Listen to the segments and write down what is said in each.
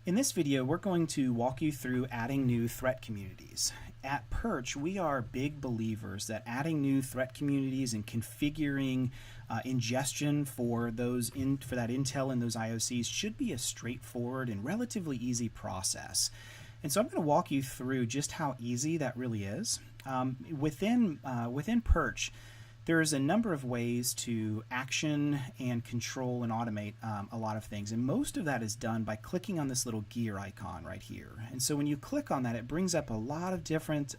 In this video, we're going to walk you through adding new threat communities. At Perch, we are big believers that adding new threat communities and configuring ingestion for that intel in those IOCs should be a straightforward and relatively easy process. And so I'm going to walk you through just how easy that really is. Within Perch, there's a number of ways to action and control and automate a lot of things, and most of that is done by clicking on this little gear icon right here. And so when you click on that, it brings up a lot of different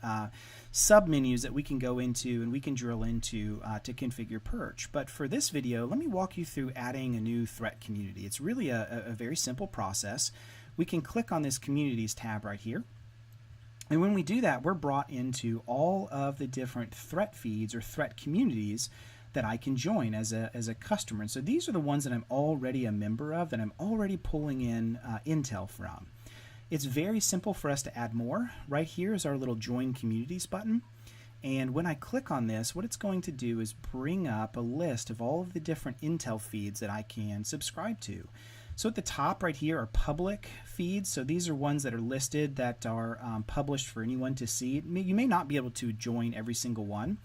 sub-menus that we can go into and we can drill into to configure Perch. But for this video, let me walk you through adding a new threat community. It's really a very simple process. We can click on this Communities tab right here. And when we do that, we're brought into all of the different threat feeds or threat communities that I can join as a customer. And so these are the ones that I'm already a member of, that I'm already pulling in intel from. It's very simple for us to add more. Right here is our little Join Communities button. And when I click on this, what it's going to do is bring up a list of all of the different intel feeds that I can subscribe to. So at the top right here are public feeds. So these are ones that are listed that are published for anyone to see. You may not be able to join every single one.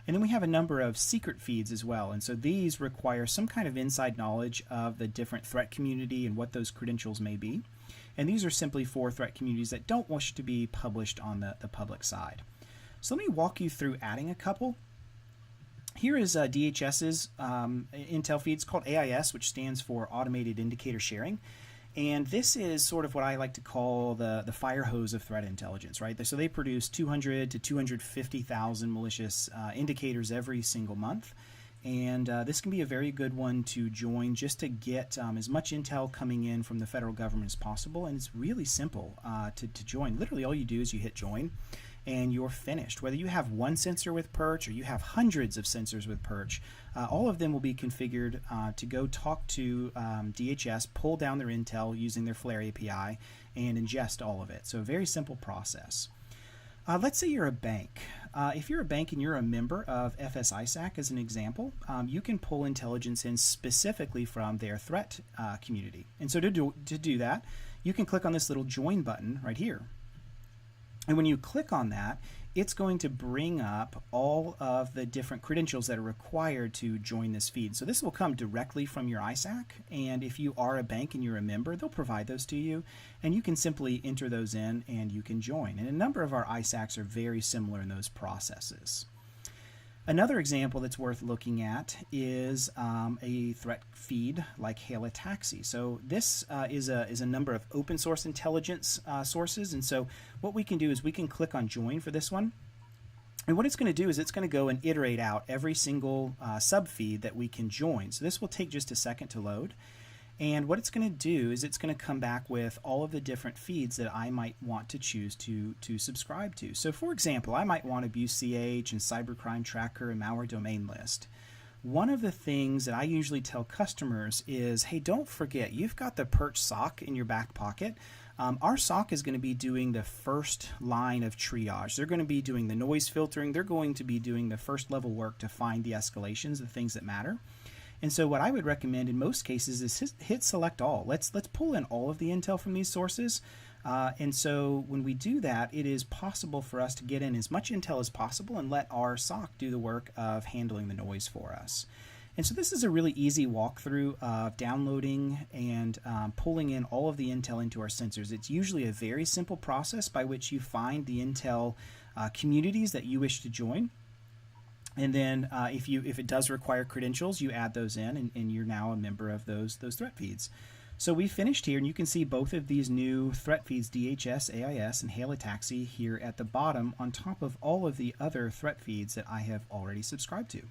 And then we have a number of secret feeds as well. And so these require some kind of inside knowledge of the different threat community and what those credentials may be. And these are simply for threat communities that don't wish to be published on the public side. So let me walk you through adding a couple. Here is DHS's intel feeds called AIS, which stands for Automated Indicator Sharing. And this is sort of what I like to call the fire hose of threat intelligence, right? So they produce 200 to 250,000 malicious indicators every single month. And this can be a very good one to join just to get as much intel coming in from the federal government as possible. And it's really simple to join. Literally all you do is you hit join, and you're finished. Whether you have one sensor with Perch or you have hundreds of sensors with Perch, all of them will be configured to go talk to DHS, pull down their intel using their Flare API, and ingest all of it. So a very simple process. Let's say you're a bank. If you're a bank and you're a member of FS-ISAC as an example, you can pull intelligence in specifically from their threat community. And so to do that, you can click on this little join button right here. And when you click on that, it's going to bring up all of the different credentials that are required to join this feed. So this will come directly from your ISAC, and if you are a bank and you're a member, they'll provide those to you, and you can simply enter those in and you can join. And a number of our ISACs are very similar in those processes. Another example that's worth looking at is a threat feed like Hail a Taxi. So this is a number of open source intelligence sources, and so what we can do is we can click on join for this one. And what it's going to do is it's going to go and iterate out every single subfeed that we can join. So this will take just a second to load. And what it's going to do is it's going to come back with all of the different feeds that I might want to choose to subscribe to. So for example, I might want AbuseCH and Cybercrime Tracker and Malware Domain List. One of the things that I usually tell customers is, hey, don't forget, you've got the Perch SOC in your back pocket. Our SOC is going to be doing the first line of triage. They're going to be doing the noise filtering. They're going to be doing the first level work to find the escalations, the things that matter. And so what I would recommend in most cases is hit select all. Let's pull in all of the intel from these sources. And so when we do that, it is possible for us to get in as much intel as possible and let our SOC do the work of handling the noise for us. And so this is a really easy walkthrough of downloading and pulling in all of the intel into our sensors. It's usually a very simple process by which you find the intel communities that you wish to join. And then if it does require credentials, you add those in, and you're now a member of those threat feeds. So we finished here, and you can see both of these new threat feeds, DHS, AIS, and Hail a Taxi here at the bottom on top of all of the other threat feeds that I have already subscribed to.